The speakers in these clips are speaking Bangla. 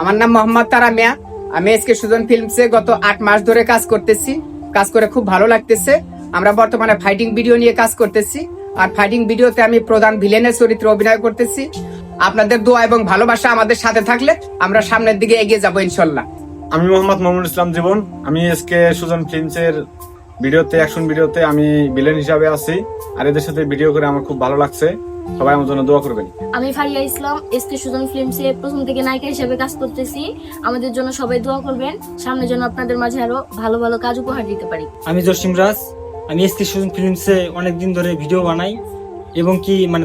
আমার নাম মোহাম্মদ তারা মিয়া। আমি এসকে সুজন ফিল্মসে গত 8 মাস ধরে কাজ করতেছি। কাজ করে খুব ভালো লাগতেছে। আমরা বর্তমানে ফাইটিং ভিডিও নিয়ে কাজ করতেছি, আর ফাইটিং ভিডিওতে আমি প্রধান ভিলেনের চরিত্রে অভিনয় করতেছি। আপনাদের দোয়া এবং ভালোবাসা আমাদের সাথে থাকলে আমরা সামনের দিকে এগিয়ে যাবো ইনশাল্লাহ। আমি মোহাম্মদ মামুনুল ইসলাম জীবন। আমি এসকে সুজন ফিল্মসের ভিডিওতে, অ্যাকশন ভিডিওতে আমি ভিলেন হিসাবে আছি। আর এদের সাথে ভিডিও করে আমার খুব ভালো লাগছে। সবাই আমার জন্য দোয়া করবেন। আমি ফারিয়া ইসলাম, এসকে সুজন ফিল্মসে প্রথম থেকে নায়িকা হিসেবে কাজ করতেছি। আমাদের জন্য সবাই দোয়া করবেন, সামনের জন্য আপনাদের মাঝে আরো ভালো ভালো কাজ উপহার দিতে পারি। আমি জসিম রাজ। আমি এসকে সুজন ফিল্মসে অনেকদিন ধরে ভিডিও বানাই এবং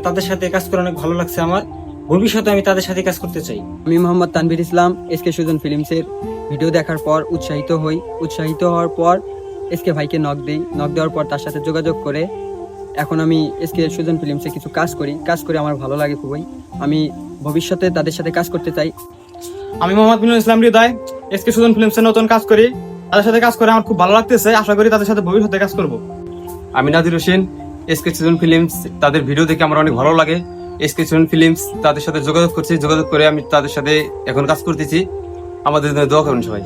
তাদের সাথে কাজ করে অনেক ভালো লাগছে আমার। ভবিষ্যতে আমি তাদের সাথে কাজ করতে চাই। আমি মোহাম্মদ তানভীর ইসলাম। এসকে সুজন ফিল্মসের ভিডিও দেখার পর উৎসাহিত হই। উৎসাহিত হওয়ার পর এসকে ভাইকে নক দেওয়ার পর তার সাথে যোগাযোগ করে এখন আমি এসকে সুজন ফিল্মসে কিছু কাজ করে আমার ভালো লাগে খুবই। আমি ভবিষ্যতে তাদের সাথে কাজ করতে চাই। আমি মোহাম্মদ মিনুল ইসলাম হৃদয়, এসকে সুজন ফিল্মসে নতুন কাজ করি। তাদের সাথে কাজ করে আমার খুব ভালো লাগতেছে। আশা করি তাদের সাথে ভবিষ্যতে কাজ করব। আমি নাদির হোসেন, এসকে সুজন ফিল্মস। তাদের ভিডিও দেখে আমার অনেক ভালো লাগে। এসকে সুজন ফিল্মস তাদের সাথে যোগাযোগ করে আমি তাদের সাথে এখন কাজ করতেছি। আমাদের জন্য দোয়া করুন সবাই।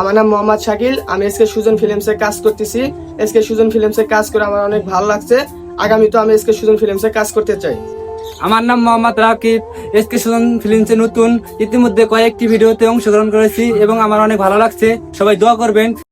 আমার নাম মোহাম্মদ শাকিল। আমি এসকে সুজন ফিল্মসে কাজ করতেছি। এসকে সুজন ফিল্মসে কাজ করে আমার অনেক ভালো লাগছে। আগামী তো আমি এসকে সুজন ফিল্মসে কাজ করতে চাই। আমার নাম মোহাম্মদ রাকিব। এসকে সুজন ফিল্মসে নতুন, ইতিমধ্যে কয়েকটি ভিডিওতে অংশগ্রহণ করেছি এবং আমার অনেক ভালো লাগছে। সবাই দোয়া করবেন।